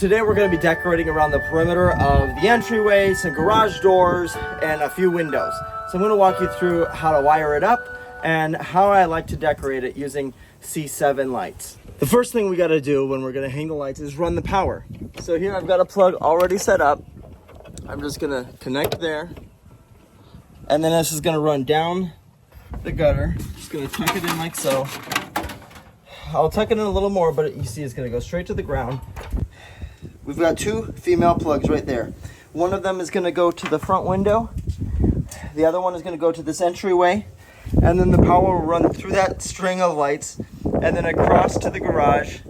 Today we're going to be decorating around the perimeter of the entryway, some garage doors, and a few windows. So I'm going to walk you through how to wire it up and how I like to decorate it using C7 lights. The first thing we got to do when we're going to hang the lights is run the power. So here I've got a plug already set up. I'm just going to connect there. And then this is going to run down the gutter. Just going to tuck it in like so. I'll tuck it in a little more, but you see it's going to go straight to the ground. We've got two female plugs right there. One of them is going to go to the front window. The other one is going to go to this entryway. And then the power will run through that string of lights and then across to the garage.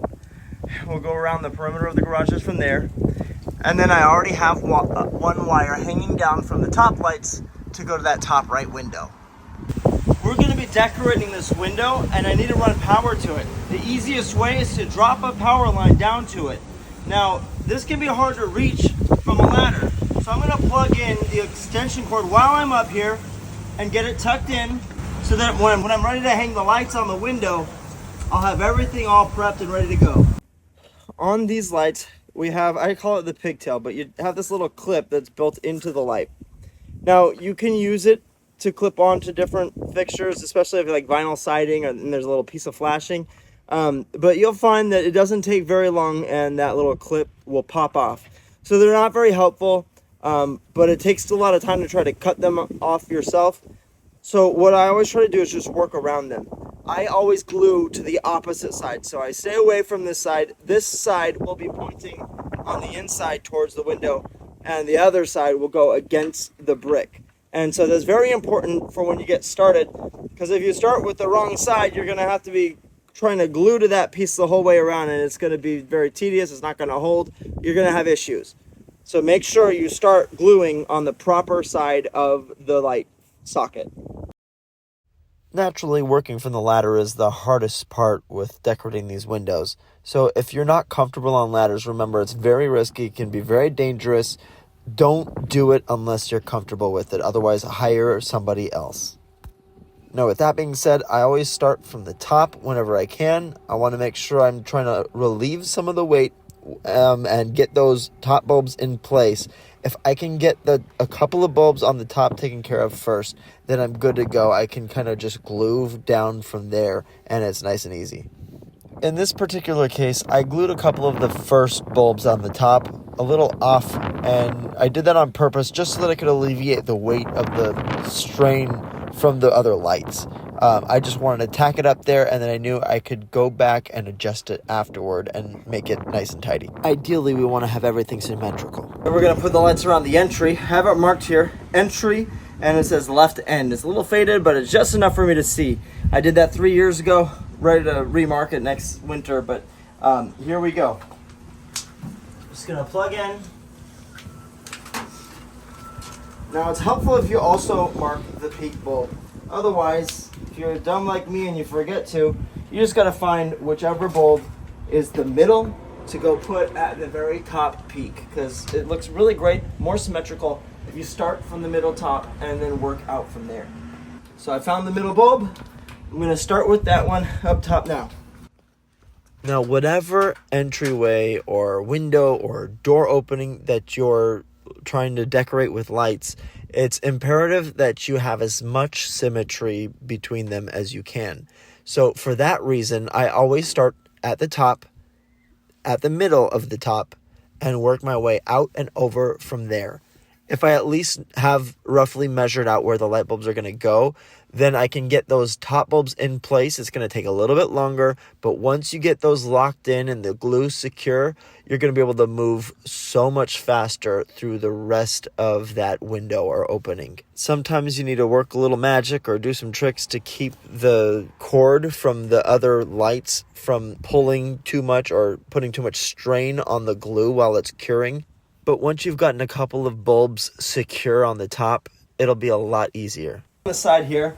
We'll go around the perimeter of the garages from there. And then I already have one wire hanging down from the top lights to go to that top right window. We're going to be decorating this window and I need to run power to it. The easiest way is to drop a power line down to it. Now, this can be hard to reach from a ladder. So I'm going to plug in the extension cord while I'm up here and get it tucked in so that when I'm ready to hang the lights on the window, I'll have everything all prepped and ready to go. On these lights, we have, I call it the pigtail, but you have this little clip that's built into the light. Now, you can use it to clip onto different fixtures, especially if you like vinyl siding and there's a little piece of flashing. But you'll find that it doesn't take very long and that little clip will pop off. So they're not very helpful, but it takes a lot of time to try to cut them off yourself. So what I always try to do is just work around them. I always glue to the opposite side. So I stay away from this side. This side will be pointing on the inside towards the window and the other side will go against the brick. And so that's very important for when you get started, because if you start with the wrong side, you're going to have to be trying to glue to that piece the whole way around, and it's going to be very tedious. It's not going to hold. You're going to have issues. So make sure you start gluing on the proper side of the light socket. Naturally, working from the ladder is the hardest part with decorating these windows. So if you're not comfortable on ladders, remember it's very risky, it can be very dangerous. Don't do it unless you're comfortable with it. Otherwise, hire somebody else. Now, with that being said, I always start from the top whenever I can. I want to make sure I'm trying to relieve some of the weight and get those top bulbs in place. If I can get a couple of bulbs on the top taken care of first, then I'm good to go. I can kind of just glue down from there, and it's nice and easy. In this particular case, I glued a couple of the first bulbs on the top a little off, and I did that on purpose just so that I could alleviate the weight of the strain from the other lights. I just wanted to tack it up there, and then I knew I could go back and adjust it afterward and make it nice and tidy. Ideally, we want to have everything symmetrical. And we're going to put the lights around the entry. Have it marked here, entry, and it says left end. It's a little faded, but it's just enough for me to see. I did that 3 years ago, ready to remark it next winter, but here we go. Just going to plug in. Now, it's helpful if you also mark the peak bulb. Otherwise, if you're dumb like me and you forget to, you just got to find whichever bulb is the middle to go put at the very top peak, because it looks really great, more symmetrical if you start from the middle top and then work out from there. So I found the middle bulb. I'm going to start with that one up top now. Now, whatever entryway or window or door opening that you're trying to decorate with lights, it's imperative that you have as much symmetry between them as you can. So for that reason, I always start at the top, at the middle of the top, and work my way out and over from there. If I at least have roughly measured out where the light bulbs are going to go, then I can get those top bulbs in place. It's going to take a little bit longer, but once you get those locked in and the glue secure, you're going to be able to move so much faster through the rest of that window or opening. Sometimes you need to work a little magic or do some tricks to keep the cord from the other lights from pulling too much or putting too much strain on the glue while it's curing. But once you've gotten a couple of bulbs secure on the top, it'll be a lot easier. On the side here,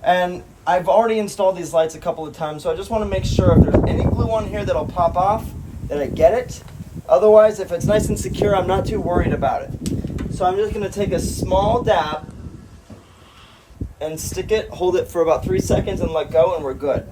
and I've already installed these lights a couple of times, so I just want to make sure if there's any glue on here that'll pop off, that I get it. Otherwise, if it's nice and secure, I'm not too worried about it. So I'm just going to take a small dab and stick it, hold it for about 3 seconds and let go, and we're good.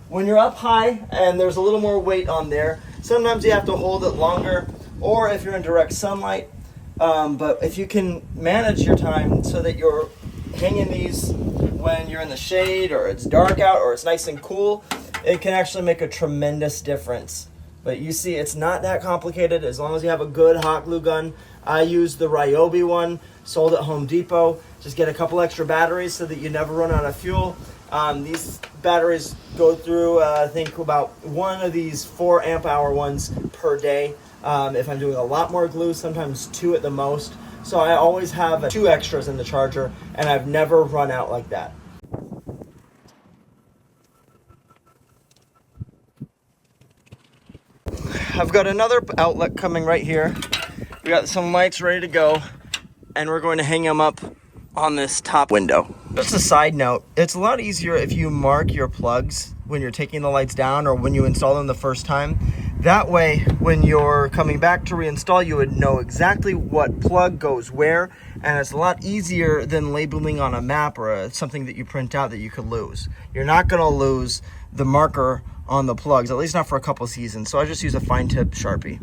When you're up high and there's a little more weight on there, sometimes you have to hold it longer. or if you're in direct sunlight. But if you can manage your time so that you're hanging these when you're in the shade or it's dark out or it's nice and cool, it can actually make a tremendous difference. But you see, it's not that complicated as long as you have a good hot glue gun. I use the Ryobi one, sold at Home Depot. Just get a couple extra batteries so that you never run out of fuel. These batteries go through, I think, about one of these 4 amp hour ones per day. If I'm doing a lot more glue, sometimes 2 at the most. So I always have 2 extras in the charger, and I've never run out like that. I've got another outlet coming right here. We got some lights ready to go, and we're going to hang them up on this top window. Just a side note, it's a lot easier if you mark your plugs when you're taking the lights down or when you install them the first time. That way, when you're coming back to reinstall, you would know exactly what plug goes where, and it's a lot easier than labeling on a map or something that you print out that you could lose. You're not going to lose the marker on the plugs, at least not for a couple seasons, so I just use a fine tip Sharpie.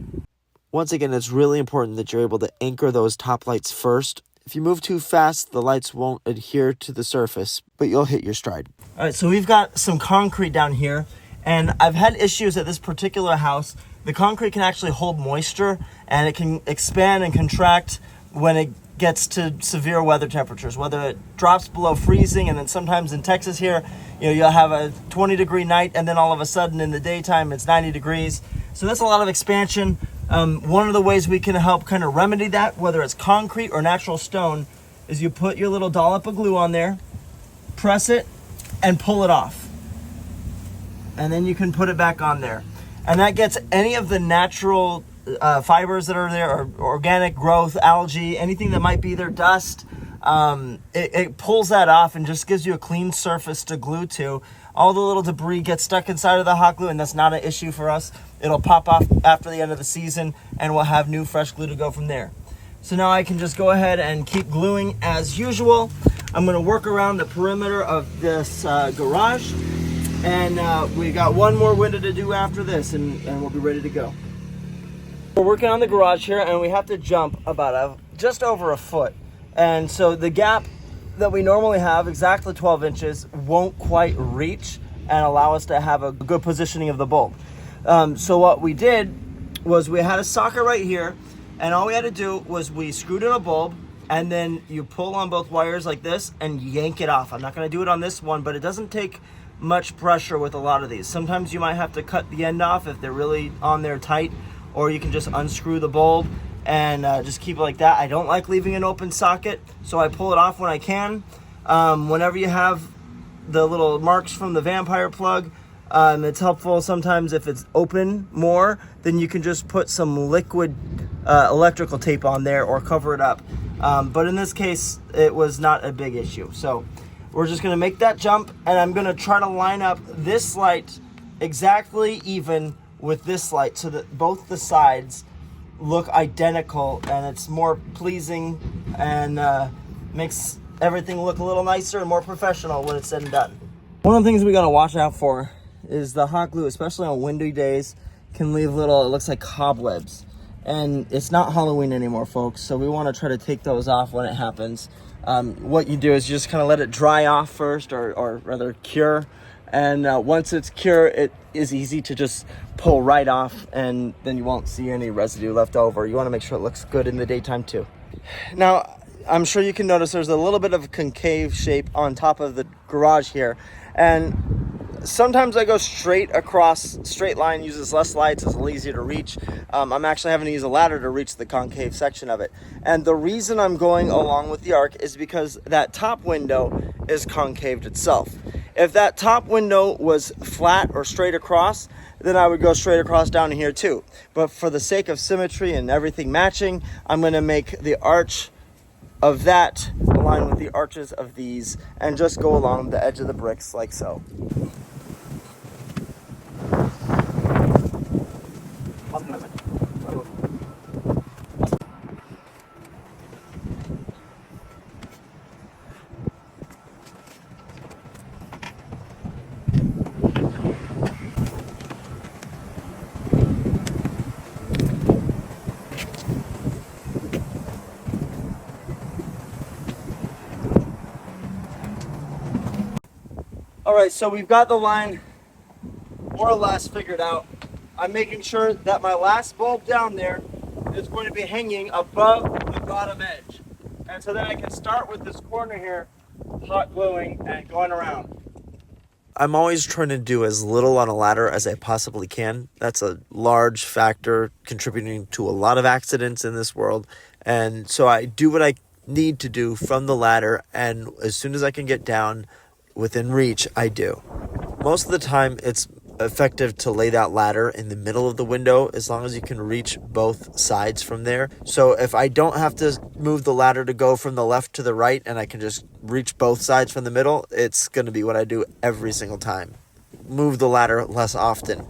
Once again, it's really important that you're able to anchor those top lights first. If you move too fast, the lights won't adhere to the surface, but you'll hit your stride. All right, so we've got some concrete down here, and I've had issues at this particular house. The concrete can actually hold moisture, and it can expand and contract when it gets to severe weather temperatures, whether it drops below freezing, and then sometimes in Texas here, you'll have a 20-degree night, and then all of a sudden in the daytime it's 90 degrees. So that's a lot of expansion. One of the ways we can help kind of remedy that, whether it's concrete or natural stone, is you put your little dollop of glue on there, press it, and pull it off. And then you can put it back on there. And that gets any of the natural fibers that are there, or organic growth, algae, anything that might be there, dust. It pulls that off and just gives you a clean surface to glue to. All the little debris gets stuck inside of the hot glue, and that's not an issue for us. It'll pop off after the end of the season, and we'll have new fresh glue to go from there. So now I can just go ahead and keep gluing as usual. I'm going to work around the perimeter of this garage, and we got one more window to do after this, and we'll be ready to go. We're working on the garage here, and we have to jump about just over a foot. And so the gap that we normally have, exactly 12 inches, won't quite reach and allow us to have a good positioning of the bulb. So what we did was we had a socket right here, and all we had to do was we screwed in a bulb, and then you pull on both wires like this and yank it off. I'm not going to do it on this one, but it doesn't take much pressure with a lot of these. Sometimes you might have to cut the end off if they're really on there tight, or you can just unscrew the bulb and just keep it like that. I don't like leaving an open socket, so I pull it off when I can. Whenever you have the little marks from the vampire plug, it's helpful sometimes if it's open more, then you can just put some liquid electrical tape on there or cover it up. But in this case, it was not a big issue. So we're just gonna make that jump, and I'm gonna try to line up this light exactly even with this light so that both the sides look identical, and it's more pleasing and makes everything look a little nicer and more professional when it's said and done. One of the things we gotta watch out for is the hot glue, especially on windy days, can leave little, it looks like cobwebs. And it's not Halloween anymore, folks, so we want to try to take those off when it happens. What you do is you just kind of let it dry off first, or rather cure. And once it's cured, it is easy to just pull right off, and then you won't see any residue left over. You want to make sure it looks good in the daytime too. Now, I'm sure you can notice there's a little bit of a concave shape on top of the garage here. And sometimes I go straight across, straight line, uses less lights, it's a little easier to reach. I'm actually having to use a ladder to reach the concave section of it. And the reason I'm going along with the arc is because that top window is concaved itself. If that top window was flat or straight across, then I would go straight across down here too. But for the sake of symmetry and everything matching, I'm going to make the arch of that align with the arches of these and just go along the edge of the bricks like so. All right, so we've got the line more or less figured out. I'm making sure that my last bulb down there is going to be hanging above the bottom edge. And so then I can start with this corner here, hot gluing and going around. I'm always trying to do as little on a ladder as I possibly can. That's a large factor contributing to a lot of accidents in this world. And so I do what I need to do from the ladder, and as soon as I can get down within reach, I do. Most of the time, it's effective to lay that ladder in the middle of the window as long as you can reach both sides from there. So if I don't have to move the ladder to go from the left to the right and I can just reach both sides from the middle, it's going to be what I do every single time. Move the ladder less often.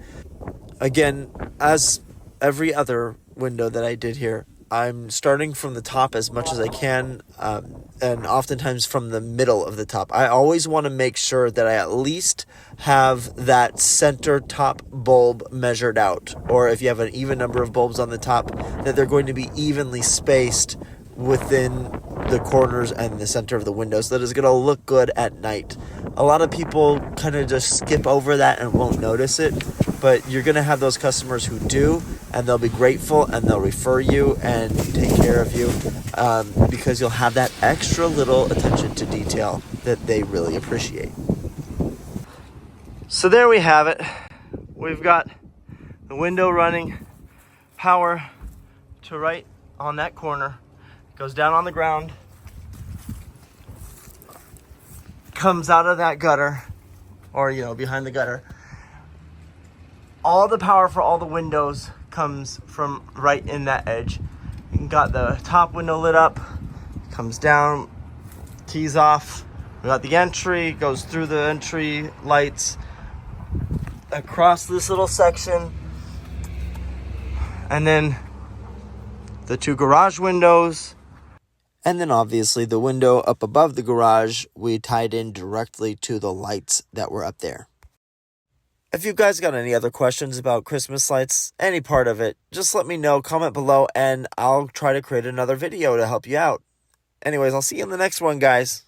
Again, as every other window that I did here, I'm starting from the top as much as I can, and oftentimes from the middle of the top. I always want to make sure that I at least have that center top bulb measured out, or if you have an even number of bulbs on the top, that they're going to be evenly spaced within the corners and the center of the window, so that it's going to look good at night. A lot of people kind of just skip over that and won't notice it, but you're going to have those customers who do, and they'll be grateful and they'll refer you and take care of you, because you'll have that extra little attention to detail that they really appreciate. So there we have it. We've got the window running, power to right on that corner, goes down on the ground, comes out of that gutter, or behind the gutter. All the power for all the windows comes from right in that edge. You got the top window lit up, comes down, keys off. We got the entry, goes through the entry lights, across this little section, and then the two garage windows. And then obviously the window up above the garage, we tied in directly to the lights that were up there. If you guys got any other questions about Christmas lights, any part of it, just let me know, comment below, and I'll try to create another video to help you out. Anyways, I'll see you in the next one, guys.